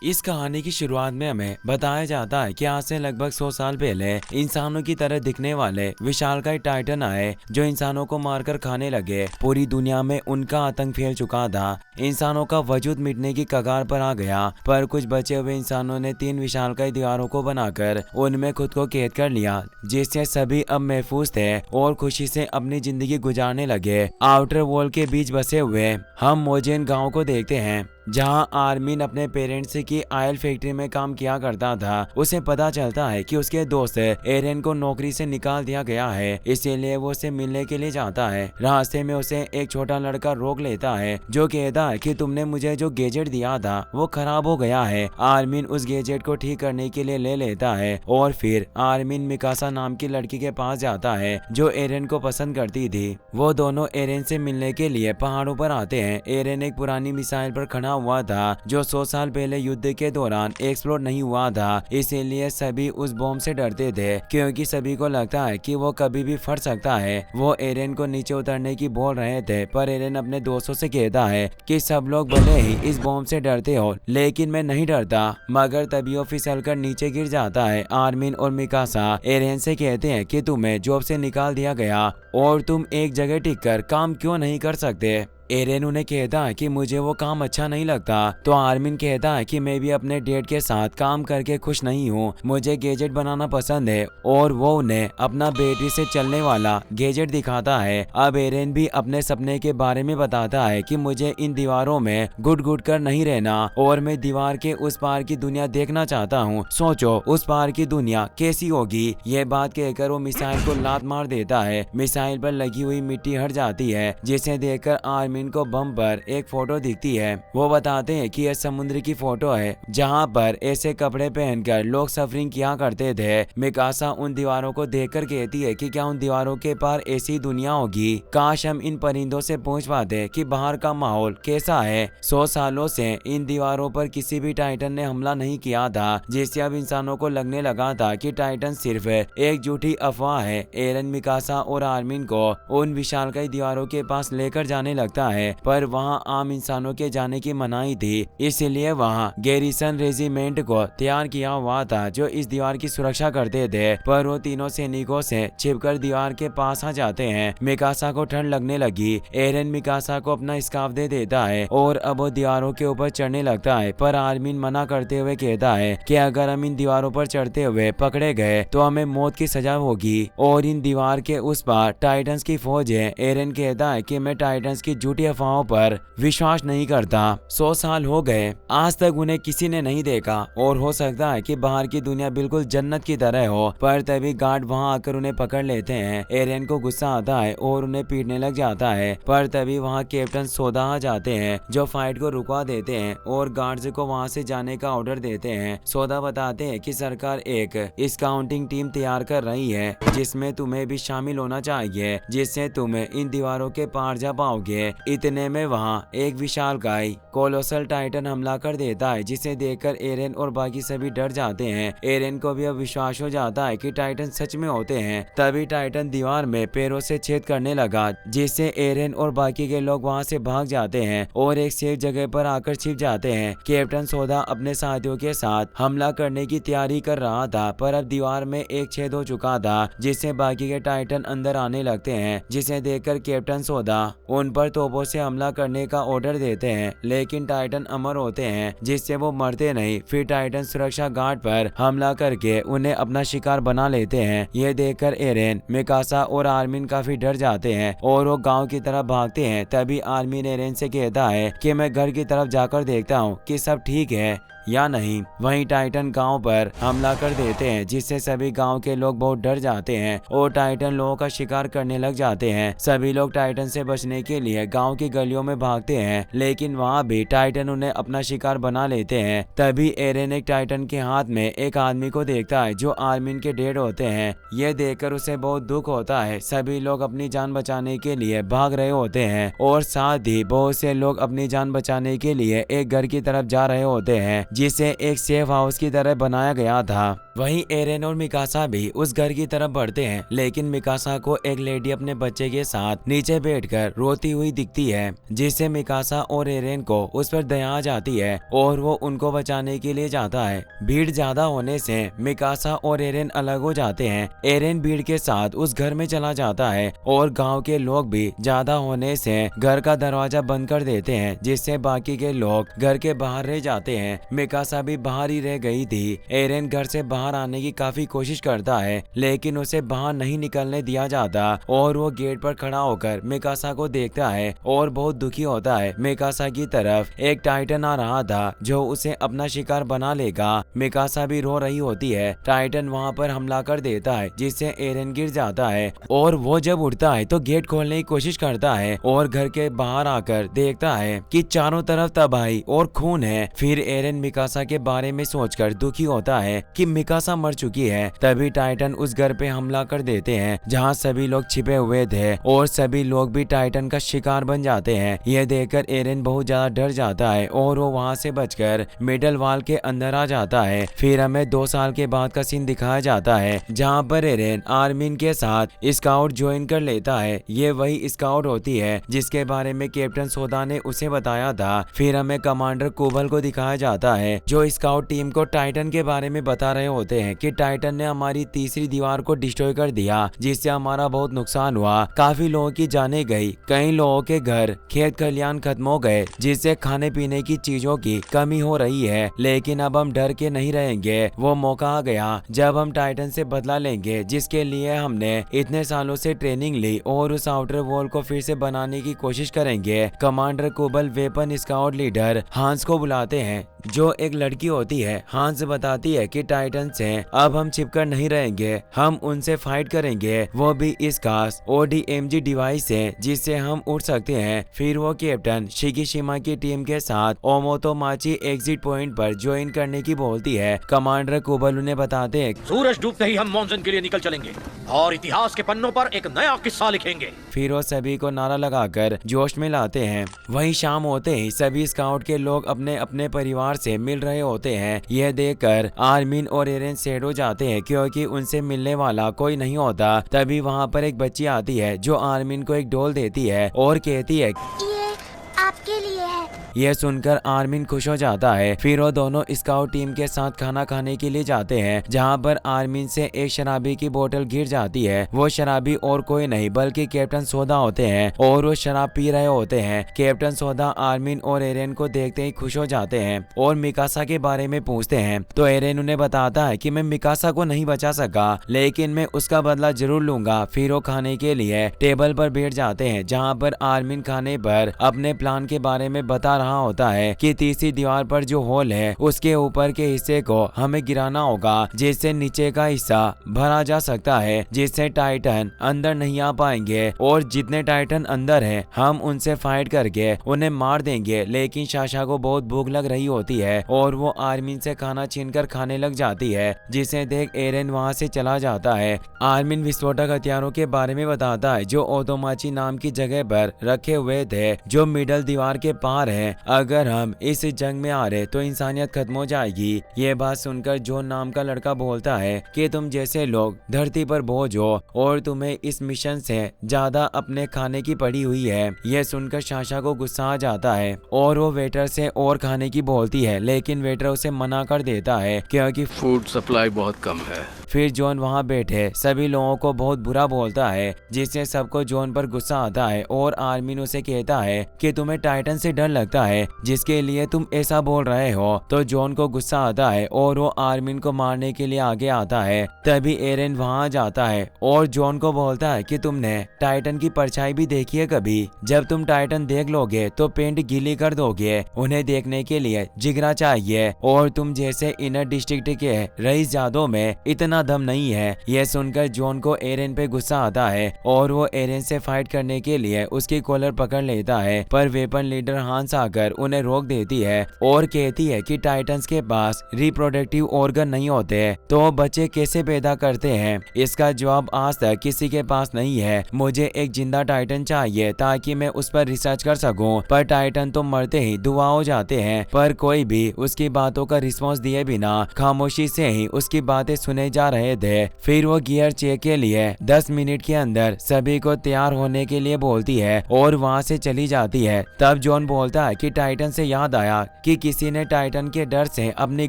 इस कहानी की शुरुआत में हमें बताया जाता है कि आज से लगभग 100 साल पहले इंसानों की तरह दिखने वाले विशालकाय टाइटन आए जो इंसानों को मारकर खाने लगे। पूरी दुनिया में उनका आतंक फैल चुका था। इंसानों का वजूद मिटने की कगार पर आ गया, पर कुछ बचे हुए इंसानों ने 3 विशालकाय दीवारों को बनाकर उनमें खुद को कैद कर लिया, जिससे सभी अब महफूज थे और खुशी से अपनी जिंदगी गुजारने लगे। आउटर वॉल के बीच बसे हुए हम मोजेन गांव को देखते हैं, जहां आर्मिन अपने पेरेंट्स की ऑयल फैक्ट्री में काम किया करता था। उसे पता चलता है कि उसके दोस्त एरेन को नौकरी से निकाल दिया गया है, इसीलिए वो उसे मिलने के लिए जाता है। रास्ते में उसे एक छोटा लड़का रोक लेता है जो कहता है कि तुमने मुझे जो गैजेट दिया था वो खराब हो गया है। आर्मिन उस गैजेट को ठीक करने के लिए ले लेता है और फिर आर्मिन मिकासा नाम की लड़की के पास जाता है जो एरेन को पसंद करती थी। वो दोनों एरेन से मिलने के लिए पहाड़ों पर आते हैं। एरेन एक पुरानी मिसाइल पर खड़ा हुआ था जो 100 साल पहले युद्ध के दौरान एक्सप्लोड नहीं हुआ था, इसीलिए सभी उस बॉम्ब से डरते थे क्योंकि सभी को लगता है कि वो कभी भी फट सकता है। वो एरेन को नीचे उतरने की बोल रहे थे, पर एरेन अपने दोस्तों से कहता है कि सब लोग भले ही इस बॉम्ब से डरते हो लेकिन मैं नहीं डरता। मगर तभी वो फिसलकर नीचे गिर जाता है। आर्मिन और मिकासा एरेन से कहते हैं कि तुम्हें जॉब से निकाल दिया गया और तुम एक जगह टिककर काम क्यों नहीं कर सकते। एरेन उन्हें कहता है कि मुझे वो काम अच्छा नहीं लगता, तो आर्मिन कहता है कि मैं भी अपने डैड के साथ काम करके खुश नहीं हूँ, मुझे गैजेट बनाना पसंद है, और वो उन्हें अपना बैटरी से चलने वाला गैजेट दिखाता है। अब एरेन भी अपने सपने के बारे में बताता है कि मुझे इन दीवारों में घुट घुट कर नहीं रहना और मैं दीवार के उस पार की दुनिया देखना चाहता हूँ। सोचो उस पार की दुनिया कैसी होगी। ये बात कहकर वो मिसाइल को लात मार देता है। मिसाइल पर लगी हुई मिट्टी हट जाती है, जिसे देखकर आर्मिन को बम पर एक फोटो दिखती है। वो बताते हैं कि यह समुद्र की फोटो है जहां पर ऐसे कपड़े पहनकर लोग सफरिंग किया करते थे। मिकासा उन दीवारों को देखकर कहती है कि क्या उन दीवारों के पार ऐसी दुनिया होगी। काश हम इन परिंदों से पूछ पाते कि बाहर का माहौल कैसा है। 100 सालों से इन दीवारों पर किसी भी टाइटन ने हमला नहीं किया था, जिससे अब इंसानों को लगने लगा था कि टाइटन सिर्फ एक झूठी अफवाह है। एरन मिकासा और आर्मिन को उन विशालकाय दीवारों के पास लेकर जाने लगता है, पर वहां आम इंसानों के जाने की मनाही थी, इसलिए वहां गैरिसन रेजिमेंट को तैयार किया हुआ था जो इस दीवार की सुरक्षा करते थे। पर वो तीनों सैनिकों से छिपकर दीवार के पास आ जाते हैं। मिकासा को ठंड लगने लगी। एरन मिकासा को अपना स्कार्फ दे देता है और अब वो दीवारों के ऊपर चढ़ने लगता है, पर आर्मिन मना करते हुए कहता है कि अगर हम इन दीवारों पर चढ़ते हुए पकड़े गए तो हमें मौत की सजा होगी और इन दीवार के उस पार टाइटन्स की फौज है। एरन कहता है कि मैं टाइटन्स की झूठी अफवाहों पर विश्वास नहीं करता। 100 साल हो गए, आज तक उन्हें किसी ने नहीं देखा और हो सकता है कि बाहर की दुनिया बिल्कुल जन्नत की तरह हो, पर तभी गार्ड वहां आकर उन्हें पकड़ लेते हैं। एरेन को गुस्सा आता है और उन्हें पीटने लग जाता है, पर तभी वहां कैप्टन सोदा आ जाते हैं जो फाइट को रुकवा देते हैं और गार्ड्स को वहां से जाने का ऑर्डर देते हैं। सोदा बताते हैं कि सरकार एक स्काउटिंग टीम तैयार कर रही है जिसमें तुम्हें भी शामिल होना चाहिए, जिससे तुम इन दीवारों के पार जा पाओगे। इतने में वहां एक विशालकाय कोलोसल टाइटन हमला कर देता है, जिसे देखकर एरेन और बाकी सभी डर जाते हैं। एरेन को भी अब विश्वास हो जाता है कि टाइटन सच में होते हैं। तभी टाइटन दीवार में पैरों से छेद करने लगा, जिससे एरेन और बाकी के लोग वहां से भाग जाते हैं और एक सेफ जगह पर आकर छिप जाते हैं। कैप्टन सोदा अपने साथियों के साथ हमला करने की तैयारी कर रहा था, पर अब दीवार में एक छेद हो चुका था, जिससे बाकी के टाइटन अंदर आने लगते हैं, जिसे देखकर कैप्टन सोदा उन पर तोपों से हमला करने का ऑर्डर देते हैं, लेकिन टाइटन अमर होते हैं जिससे वो मरते नहीं। फिर टाइटन सुरक्षा गार्ड पर हमला करके उन्हें अपना शिकार बना लेते हैं। यह देखकर एरेन, मिकासा और आर्मिन काफी डर जाते हैं और वो गांव की तरफ भागते हैं। तभी आर्मिन एरेन से कहता है कि मैं घर की तरफ जाकर देखता हूँ कि सब ठीक है या नहीं। वहीं टाइटन गांव पर हमला कर देते हैं, जिससे सभी गांव के लोग बहुत डर जाते हैं और टाइटन लोगों का शिकार करने लग जाते हैं। सभी लोग टाइटन से बचने के लिए गांव की गलियों में भागते हैं, लेकिन वहां भी टाइटन उन्हें अपना शिकार बना लेते हैं। तभी एरेन एक टाइटन के हाथ में एक आदमी को देखता है जो आर्मिन के डेड होते हैं। यह देखकर उसे बहुत दुख होता है। सभी लोग अपनी जान बचाने के लिए भाग रहे होते हैं और साथ ही बहुत से लोग अपनी जान बचाने के लिए एक घर की तरफ जा रहे होते हैं जिसे एक सेफ हाउस की तरह बनाया गया था। वहीं एरेन और मिकासा भी उस घर की तरफ बढ़ते हैं, लेकिन मिकासा को एक लेडी अपने बच्चे के साथ नीचे बैठकर रोती हुई दिखती है, जिससे मिकासा और एरेन को उस पर दया आ जाती है और वो उनको बचाने के लिए जाता है। भीड़ ज्यादा होने से मिकासा और एरेन अलग हो जाते हैं। एरेन भीड़ के साथ उस घर में चला जाता है और गांव के लोग भी ज्यादा होने से घर का दरवाजा बंद कर देते हैं, जिससे बाकी के लोग घर के बाहर रह जाते हैं। मिकासा भी बाहर ही रह गई थी। एरेन घर से बाहर आने की काफी कोशिश करता है, लेकिन उसे बाहर नहीं निकलने दिया जाता और वो गेट पर खड़ा होकर मिकासा को देखता है और बहुत दुखी होता है। मिकासा की तरफ एक टाइटन आ रहा था जो उसे अपना शिकार बना लेगा। मिकासा भी रो रही होती है। टाइटन वहाँ पर हमला कर देता है, जिससे एरेन गिर जाता है और वो जब उठता है तो गेट खोलने की कोशिश करता है और घर के बाहर आकर देखता है कि चारों तरफ तबाही और खून है। फिर एरेन मिकासा के बारे में सोचकर दुखी होता है कि मिकासा मर चुकी है। तभी टाइटन उस घर पे हमला कर देते हैं जहाँ सभी लोग छिपे हुए थे और सभी लोग भी टाइटन का शिकार बन जाते हैं। यह देखकर एरेन बहुत ज्यादा डर जाता है और वो वहाँ से बचकर मिडल वॉल के अंदर आ जाता है। फिर हमें 2 साल के बाद का सीन दिखाया जाता है जहाँ पर एरेन आर्मिन के साथ स्काउट ज्वाइन कर लेता है। ये वही स्काउट होती है जिसके बारे में कैप्टन सोदा ने उसे बताया था। फिर हमें कमांडर कोबल को दिखाया जाता है जो स्काउट टीम को टाइटन के बारे में बता रहे होते हैं कि टाइटन ने हमारी तीसरी दीवार को डिस्ट्रॉय कर दिया, जिससे हमारा बहुत नुकसान हुआ। काफी लोगों की जाने गई, कई लोगों के घर खेत खलियान खत्म हो गए, जिससे खाने पीने की चीजों की कमी हो रही है। लेकिन अब हम डर के नहीं रहेंगे। वो मौका आ गया जब हम टाइटन से बदला लेंगे, जिसके लिए हमने इतने सालों से ट्रेनिंग ली और उस आउटर वॉल को फिर से बनाने की कोशिश करेंगे। Commander Kobal weapon scout leader Hans को बुलाते हैं जो एक लड़की होती है। हांस बताती है कि टाइटन से अब हम छिपकर नहीं रहेंगे, हम उनसे फाइट करेंगे, वो भी इस खास ODMG डिवाइस से जिससे हम उड़ सकते हैं। फिर वो कैप्टन शिकिशिमा की टीम के साथ ओमोतोमाची एग्जिट पॉइंट पर ज्वाइन करने की बोलती है। कमांडर कोबल उन्हें बताते हैं सूरज डूबते ही हम मॉनसून के लिए निकल चलेंगे और इतिहास के पन्नों पर एक नया किस्सा लिखेंगे। फिर वो सभी को नारा लगाकर जोश में लाते हैं। वहीं शाम होते ही सभी स्काउट के लोग अपने अपने परिवार से मिल रहे होते हैं। यह देखकर आर्मिन और एरेन सैड हो जाते हैं क्योंकि उनसे मिलने वाला कोई नहीं होता। तभी वहाँ पर एक बच्ची आती है जो आर्मिन को एक डॉल देती है और कहती है ये आपके लिए है। यह सुनकर आर्मिन खुश हो जाता है। फिर वो दोनों स्काउट टीम के साथ खाना खाने के लिए जाते हैं जहाँ पर आर्मिन से एक शराबी की बोतल गिर जाती है। वो शराबी और कोई नहीं बल्कि कैप्टन सोदा होते हैं और वो शराब पी रहे होते हैं। कैप्टन सोदा आर्मिन और एरेन को देखते ही खुश हो जाते हैं और मिकासा के बारे में पूछते हैं तो एरेन उन्हें बताता है कि मैं मिकासा को नहीं बचा सका, लेकिन मैं उसका बदला जरूर लूंगा। फिर वो खाने के लिए टेबल पर बैठ जाते हैं जहाँ पर आर्मिन खाने पर अपने प्लान के बारे में बता रहा होता है कि तीसरी दीवार पर जो होल है उसके ऊपर के हिस्से को हमें गिराना होगा, जिससे नीचे का हिस्सा भरा जा सकता है, जिससे टाइटन अंदर नहीं आ पाएंगे और जितने टाइटन अंदर हैं हम उनसे फाइट करके उन्हें मार देंगे। लेकिन साशा को बहुत भूख लग रही होती है और वो आर्मिन से खाना छीनकर खाने लग जाती है, जिसे देख एरेन वहाँ से चला जाता है। आर्मिन विस्फोटक हथियारों के बारे में बताता है जो ओतोमाची नाम की जगह पर रखे हुए थे जो मिडल दीवार के पार है। अगर हम इस जंग में आ रहे तो इंसानियत खत्म हो जाएगी। ये बात सुनकर जॉन नाम का लड़का बोलता है कि तुम जैसे लोग धरती पर बोझ हो और तुम्हें इस मिशन से ज्यादा अपने खाने की पड़ी हुई है। यह सुनकर साशा को गुस्सा आ जाता है और वो वेटर से और खाने की बोलती है, लेकिन वेटर उसे मना कर देता है क्योंकि फूड सप्लाई बहुत कम है। फिर जॉन वहाँ बैठे सभी लोगों को बहुत बुरा बोलता है, जिससे सबको जॉन पर गुस्सा आता है और आर्मिन उसे कहता है कि तुम्हें टाइटन से डर लगता है जिसके लिए तुम ऐसा बोल रहे हो। तो जॉन को गुस्सा आता है और वो आर्मिन को मारने के लिए आगे आता है। तभी एरेन वहाँ जाता है और जॉन को बोलता है कि तुमने टाइटन की परछाई भी देखी है कभी? जब तुम टाइटन देख लोगे तो पेंट गीली कर दोगे। उन्हें देखने के लिए जिगरा चाहिए और तुम जैसे इनर डिस्ट्रिक्ट के रईस जादों में इतना दम नहीं है। यह सुनकर जॉन को एरेन पे गुस्सा आता है और वो एरेन से फाइट करने के लिए उसकी कॉलर पकड़ लेता है, पर वेपन लीडर हांस आकर आकर उन्हें रोक देती है और कहती है कि टाइटन्स के पास रिप्रोडक्टिव ऑर्गन नहीं होते तो बच्चे कैसे पैदा करते हैं। इसका जवाब आज तक किसी के पास नहीं है। मुझे एक जिंदा टाइटन चाहिए ताकि मैं उस पर रिसर्च कर सकूं। पर टाइटन तो मरते ही धुआं हो जाते हैं। पर कोई भी उसकी बातों का रिस्पॉन्स दिए बिना खामोशी से ही उसकी बातें सुने जा रहे थे। फिर वो गियर चेक के लिए 10 मिनट के अंदर सभी को तैयार होने के लिए बोलती है और वहाँ से चली जाती है। तब जॉन बोलता है कि टाइटन से याद आया कि किसी ने टाइटन के डर से अपनी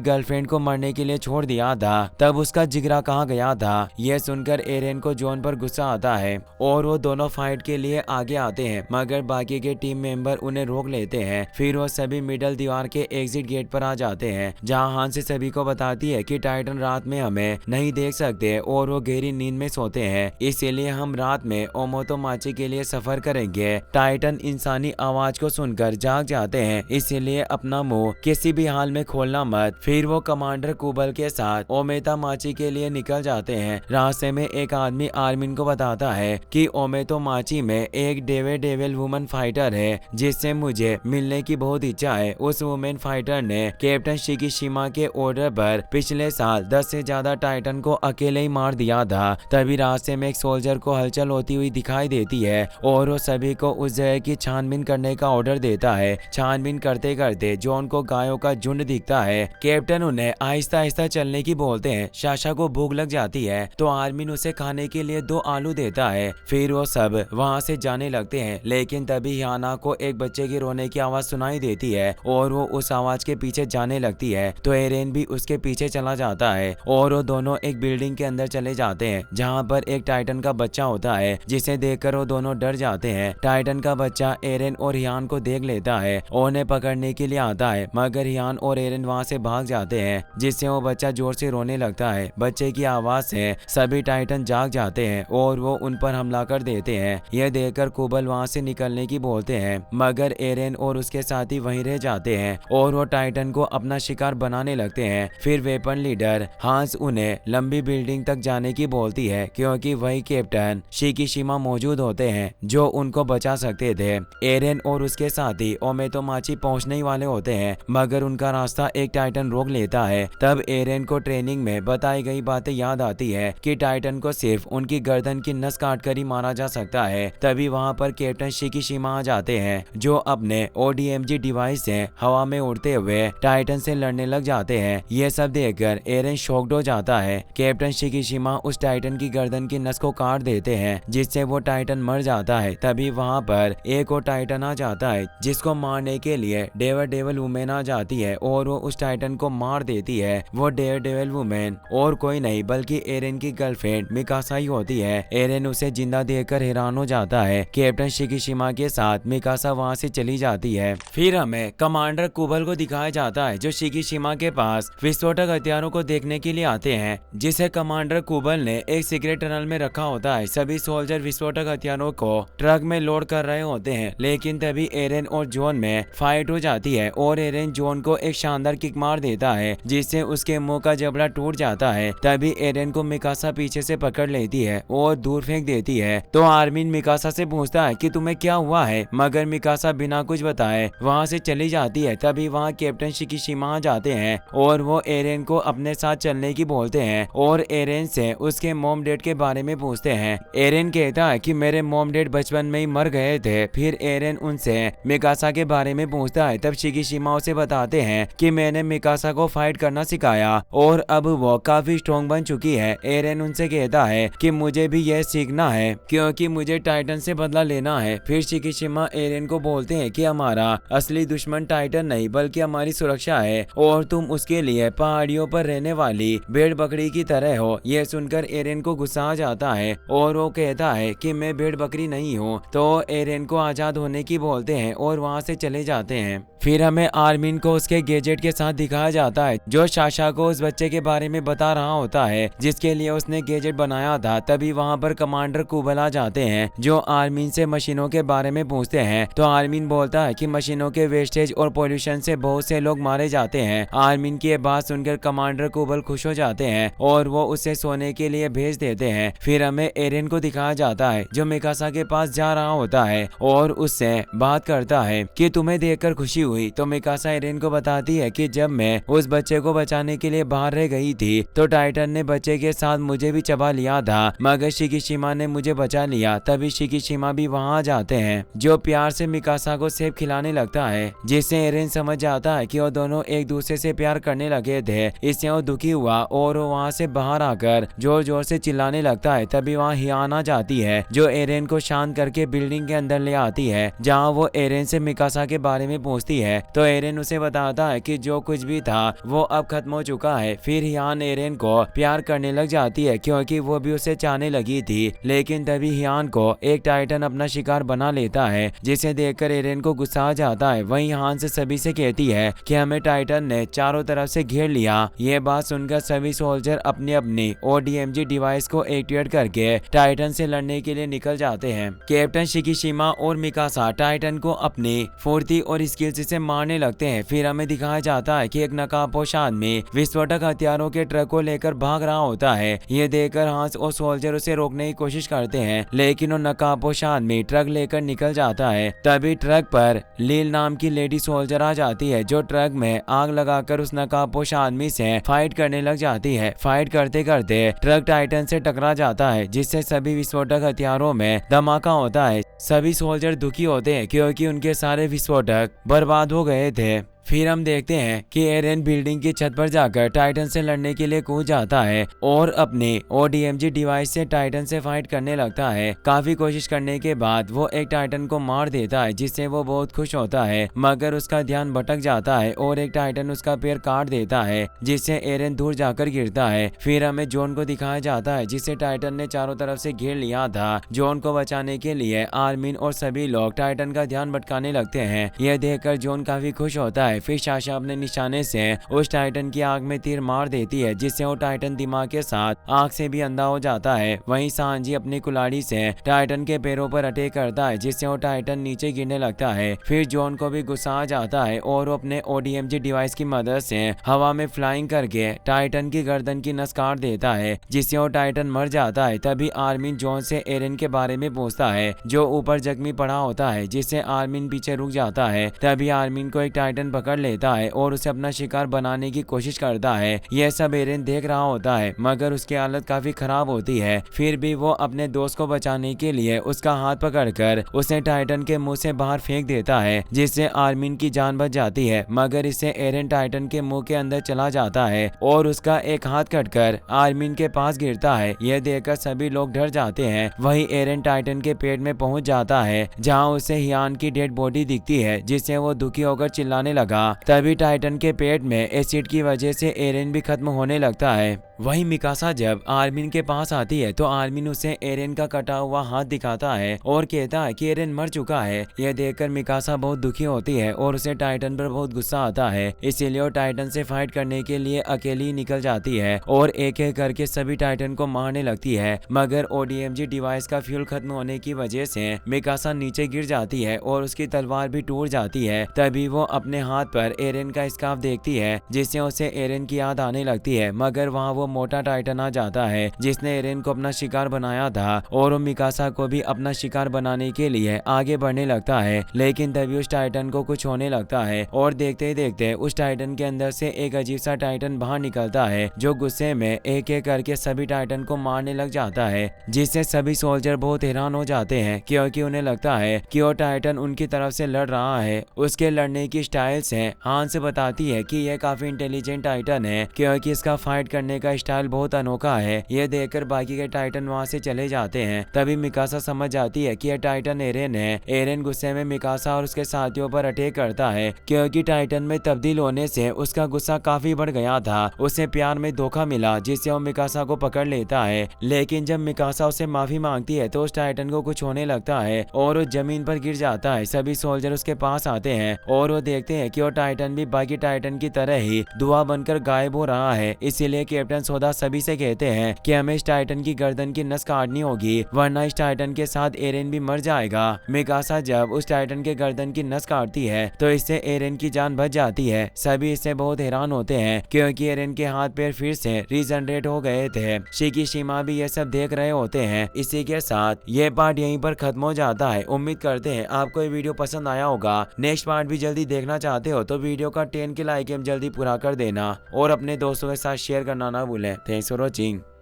गर्लफ्रेंड को मरने के लिए छोड़ दिया था। तब उसका जिगरा कहाँ गया था। यह सुनकर एरेन को जॉन पर गुस्सा आता है और वो दोनों फाइट के लिए आगे आते हैं, मगर बाकी के टीम मेंबर उन्हें रोक लेते हैं। फिर वो सभी मिडल दीवार के एग्जिट गेट पर आ जाते हैं, जहाँ हांस सभी को बताती है कि टाइटन रात में हमें नहीं देख सकते और वो गहरी नींद में सोते हैं, इसीलिए हम रात में ओमोतोमाची के लिए सफर करेंगे। टाइटन इंसानी आवाज को सुनकर जाग जाते हैं, इसीलिए अपना मुंह किसी भी हाल में खोलना मत। फिर वो कमांडर कुबल के साथ ओमेतामाची के लिए निकल जाते हैं। रास्ते में एक आदमी आर्मिन को बताता है कि ओमेतोमाची में एक डेविल वुमन फाइटर है जिससे मुझे मिलने की बहुत इच्छा है। उस वुमेन फाइटर ने कैप्टन शिकीशिमा के ऑर्डर पर पिछले साल 10 से ज्यादा टाइटन को अकेले ही मार दिया था। तभी रास्ते में एक सोल्जर को हलचल होती हुई दिखाई देती है और वो सभी को उस जगह की छानबीन करने का ऑर्डर देता है। छानबीन करते करते जॉन को गायों का झुंड दिखता है। कैप्टन उन्हें आहिस्ता आहिस्ता चलने की बोलते हैं। साशा को भूख लग जाती है तो आर्मिन उसे खाने के लिए 2 आलू देता है। फिर वो सब वहाँ से जाने लगते हैं, लेकिन तभी याना को एक बच्चे की रोने की आवाज सुनाई देती है और वो उस आवाज के पीछे जाने लगती है तो एरेन भी उसके पीछे चला जाता है और वो दोनों एक बिल्डिंग के अंदर चले जाते हैं, जहाँ पर एक टाइटन का बच्चा होता है, जिसे देखकर वो दोनों डर जाते हैं। टाइटन का बच्चा एरेन और यान को देख लेता है और उन्हें पकड़ने के लिए आता है, मगर यान और एरेन वहाँ से भाग जाते हैं, जिससे वो बच्चा जोर से रोने लगता है। बच्चे की आवाज से सभी टाइटन जाग जाते हैं और वो उन पर हमला कर देते हैं। यह देखकर कुबल वहाँ से निकलने की बोलते हैं, मगर एरेन और उसके साथी वहीं रह जाते हैं और वो टाइटन को अपना शिकार बनाने लगते हैं। फिर वेपन लीडर हांस उन्हें लंबी बिल्डिंग तक जाने की बोलती है, क्योंकि वही कैप्टन शिकीशिमा मौजूद होते हैं जो उनको बचा सकते थे। एरेन और उसके साथी ओमेतोमाची पहुंचने वाले होते हैं, मगर उनका रास्ता एक टाइटन रोक लेता है। तब एरेन को ट्रेनिंग में बताई गई बातें याद आती है कि टाइटन को सिर्फ उनकी गर्दन की नस काट कर ही मारा जा सकता है। तभी वहाँ पर कैप्टन शिकीशिमा आ जाते हैं, जो अपने ODMG डिवाइस से हवा में उड़ते हुए टाइटन से लड़ने लग जाते हैं। ये सब देखकर एरेन शॉक्ड हो जाता है। कैप्टन शिकीशिमा उस टाइटन की गर्दन की नस को काट देते हैं, जिससे वो टाइटन मर जाता है। तभी वहाँ पर एक और टाइटन आ जाता है, जिसको मारने के लिए डेविल वुमेन आ जाती है और वो उस टाइटन को मार देती है। वो डेविल वुमेन और कोई नहीं बल्कि एरेन की गर्लफ्रेंड मिकासा ही होती है। एरेन उसे जिंदा देखकर हैरान हो जाता है। कैप्टन शिकीशिमा के साथ मिकासा वहाँ से चली जाती है। फिर हमें कमांडर कुबल को दिखाया जाता है, जो शिकीशिमा के पास विस्फोटक हथियारों को देखने के लिए आते हैं, जिसे कमांडर कुबल ने एक सीक्रेट टनल में रखा होता है। सभी सोल्जर विस्फोटक हथियारों को ट्रक में लोड कर रहे होते हैं, लेकिन तभी एरेन और जॉन में फाइट हो जाती है और एरेन जॉन को एक शानदार किक मार देता है, जिससे उसके मुंह का जबड़ा टूट जाता है। तभी एरेन को मिकासा पीछे से पकड़ लेती है और दूर फेंक देती है। तो आर्मिन मिकासा से पूछता है कि तुम्हें क्या हुआ है, मगर मिकासा बिना कुछ बताए वहाँ से चली जाती है। तभी वहाँ कैप्टन शिकीशिमा आ जाते हैं और वो एरेन को अपने साथ चलने की बोलते हैं और एरेन से उसके मॉम डैड के बारे में पूछते हैं। एरेन कहता है कि मेरे मॉम डैड बचपन में ही मर गए थे। फिर एरेन उनसे मिकासा के बारे में पूछता है। तब शिकीशिमा उसे बताते हैं कि मैंने मिकासा को फाइट करना सिखाया और अब वो काफी स्ट्रॉन्ग बन चुकी है। एरेन उनसे कहता है कि मुझे भी यह सीखना है, क्योंकि मुझे टाइटन से बदला लेना है। फिर शिकीशिमा एरेन को बोलते हैं कि हमारा असली दुश्मन टाइटन नहीं बल्कि हमारी सुरक्षा है और तुम उसके लिए पहाड़ियों पर रहने वाली भेड़ बकरी की तरह हो। यह सुनकर एरेन को गुस्सा आ जाता है और वो कहता है कि मैं भेड़ बकरी नहीं हूँ। तो एरेन को आजाद होने की बोलते हैं और वहाँ से चले जाते हैं। फिर हमें आर्मिन को उसके गैजेट के साथ दिखाया जाता है, जो साशा को उस बच्चे के बारे में बता रहा होता है जिसके लिए उसने गैजेट बनाया था। तभी वहाँ पर कमांडर कुबल आ जाते हैं, जो आर्मिन से मशीनों के बारे में पूछते हैं। तो आर्मिन बोलता है कि मशीनों के वेस्टेज और पोल्यूशन से बहुत से लोग मारे जाते हैं। आर्मिन की बात सुनकर कमांडर कुबल खुश हो जाते हैं और वो उसे सोने के लिए भेज देते हैं। फिर हमें एरेन को दिखाया जाता है, जो मिकासा के पास जा रहा होता है और उससे बात करता है कि कि तुम्हें देखकर खुशी हुई। तो मिकासा एरेन को बताती है कि जब मैं उस बच्चे को बचाने के लिए बाहर रह गई थी तो टाइटन ने बच्चे के साथ मुझे भी चबा लिया था, मगर शिकीशिमा ने मुझे बचा लिया। तभी शिकीशिमा भी वहां आ जाते हैं, जो प्यार से मिकासा को सेब खिलाने लगता है, जिससे एरेन समझ जाता है कि वो दोनों एक दूसरे से प्यार करने लगे थे। इससे वो दुखी हुआ और वो वहाँ से बाहर आकर जोर जोर से चिल्लाने लगता है। तभी वहाँ हियान आ जाती है, जो एरेन को शांत करके बिल्डिंग के अंदर ले आती है, जहाँ वो एरेन से मिकासा के बारे में पूछती है। तो एरेन उसे बताता है कि जो कुछ भी था वो अब खत्म हो चुका है। फिर हियान एरेन को प्यार करने लग जाती है, क्योंकि वो भी उसे चाहने लगी थी। लेकिन तभी हियान को एक टाइटन अपना शिकार बना लेता है, जिसे देखकर एरेन को गुस्सा आ जाता है। वहीं हियान से सभी से कहती है कि हमें टाइटन ने चारों तरफ से घेर लिया। ये बात सुनकर सभी सोल्जर अपनी अपनी ODMG डिवाइस को एक्टिवेट करके टाइटन से लड़ने के लिए निकल जाते हैं। कैप्टन शिकीशिमा और मिकासा टाइटन को अपनी फुर्ती और स्किल्स से मारने लगते हैं। फिर हमें दिखाया जाता है कि एक नकाबपोश आदमी विस्फोटक हथियारों के ट्रक को लेकर भाग रहा होता है। ये देखकर हांस और सोल्जर उसे रोकने की कोशिश करते हैं, लेकिन वो नकाबपोश आदमी ट्रक लेकर निकल जाता है। तभी ट्रक पर लील नाम की लेडी सोल्जर आ जाती है, जो ट्रक में आग लगाकर उस नकाबपोश आदमी से फाइट करने लग जाती है। फाइट करते करते ट्रक टाइटन से टकरा जाता है, जिससे सभी विस्फोटक हथियारों में धमाका होता है। सभी सोल्जर दुखी होते हैं, क्योंकि उनके सारे विस्फोटक बर्बाद हो गए थे। फिर हम देखते हैं कि एरेन बिल्डिंग की छत पर जाकर टाइटन से लड़ने के लिए कूद जाता है और अपने ODMG डिवाइस से टाइटन से फाइट करने लगता है। काफी कोशिश करने के बाद वो एक टाइटन को मार देता है, जिससे वो बहुत खुश होता है, मगर उसका ध्यान भटक जाता है और एक टाइटन उसका पैर काट देता है, जिससे एरेन दूर जाकर गिरता है। फिर हमें जॉन को दिखाया जाता है, जिसे टाइटन ने चारों तरफ से घेर लिया था। जॉन को बचाने के लिए आर्मिन और सभी लोग टाइटन का ध्यान भटकाने लगते हैं। यह देखकर जॉन काफी खुश होता है। फिर साशा अपने निशाने से उस टाइटन की आंख में तीर मार देती है, जिससे वो टाइटन दिमाग के साथ आंख से भी अंधा हो जाता है। वहीं सांजी अपनी कुल्हाड़ी से टाइटन के पैरों पर अटैक करता है, जिससे वो टाइटन नीचे गिरने लगता है। फिर जॉन को भी गुस्सा आ जाता है और वो अपने ODMG डिवाइस की मदद से हवा में फ्लाइंग करके टाइटन की गर्दन की नस काट देता है, जिससे वो टाइटन मर जाता है। तभी आर्मिन जॉन से एरेन के बारे में पूछता है, जो ऊपर जख्मी पड़ा होता है, जिससे आर्मिन पीछे रुक जाता है। तभी आर्मिन को एक टाइटन पकड़ लेता है और उसे अपना शिकार बनाने की कोशिश करता है। यह सब एरेन देख रहा होता है, मगर उसकी हालत काफी खराब होती है। फिर भी वो अपने दोस्त को बचाने के लिए उसका हाथ पकड़कर उसे टाइटन के मुंह से बाहर फेंक देता है, जिससे आर्मिन की जान बच जाती है। मगर इससे एरेन टाइटन के मुंह के अंदर चला जाता है और उसका एक हाथ कटकर आर्मिन के पास गिरता है। यह देखकर सभी लोग डर जाते हैं। वहीं एरेन टाइटन के पेट में पहुंच जाता है, जहां उसे हियान की डेड बॉडी दिखती है, जिससे वो दुखी होकर चिल्लाने लगा। तभी टाइटन के पेट में एसिड की वजह से एरेन भी खत्म होने लगता है। वहीं मिकासा जब आर्मिन के पास आती है तो आर्मिन उसे एरेन का कटा हुआ हाथ दिखाता है और कहता है कि एरेन मर चुका है। यह देखकर मिकासा बहुत दुखी होती है और उसे टाइटन पर बहुत गुस्सा आता है, इसीलिए वो टाइटन से फाइट करने के लिए अकेली निकल जाती है और एक एक करके सभी टाइटन को मारने लगती है। मगर ODMG डिवाइस का फ्यूल खत्म होने की वजह से मिकासा नीचे गिर जाती है और उसकी तलवार भी टूट जाती है। तभी वो अपने हाथ पर एरेन का स्कार्फ देखती है, जिससे उसे एरेन की याद आने लगती है। मगर वहाँ वो मोटा टाइटन आ जाता है, जिसने एरेन को अपना शिकार बनाया था और वो मिकासा को भी अपना शिकार बनाने के लिए आगे बढ़ने लगता है। लेकिन तभी उस टाइटन को कुछ होने लगता है और देखते ही देखते उस टाइटन के अंदर से एक अजीब सा टाइटन बाहर निकलता है, जो गुस्से में एक एक करके सभी टाइटन को मारने लग जाता है, जिससे सभी सोल्जर बहुत हैरान हो जाते हैं, क्योंकि उन्हें लगता है कि वो टाइटन उनकी तरफ से लड़ रहा है। उसके लड़ने की स्टाइल से हांस बताती है कि यह काफी इंटेलिजेंट टाइटन है, क्योंकि इसका फाइट करने का स्टाइल बहुत अनोखा है। यह देखकर बाकी के टाइटन वहां से चले जाते हैं। तभी मिकासा समझ जाती है कि यह टाइटन एरेन है। एरेन गुस्से में मिकासा और उसके साथियों पर अटैक करता है, क्योंकि टाइटन में तब्दील होने से उसका गुस्सा काफी बढ़ गया था। उसे प्यार में धोखा मिला, जिससे वो मिकासा को पकड़ लेता है। लेकिन जब मिकासा उसे माफी मांगती है तो उस टाइटन को कुछ होने लगता है और वो जमीन पर गिर जाता है। सभी सोल्जर उसके पास आते हैं और वो देखते हैं बाकी और टाइटन भी बाकी टाइटन की तरह ही धुआं बनकर गायब हो रहा है। इसीलिए कैप्टन सोडा सभी से कहते हैं कि हमें इस टाइटन की गर्दन की नस काटनी होगी, वरना इस टाइटन के साथ एरेन भी मर जाएगा। मिकासा जब उस टाइटन के गर्दन की नस काटती है तो इससे एरेन की जान बच जाती है। सभी इससे बहुत हैरान होते हैं क्योंकि एरेन के हाथ पैर फिर से रीजनरेट हो गए थे। शिकीशिमा भी ये सब देख रहे होते हैं। इसी के साथ ये पार्ट यहीं पर खत्म हो जाता है। उम्मीद करते हैं आपको ये वीडियो पसंद आया होगा। नेक्स्ट पार्ट भी जल्दी देखना चाहते हो तो वीडियो का 10 के लाइक जल्दी पूरा कर देना और अपने दोस्तों के साथ शेयर करना ना भूलें। Thanks for watching.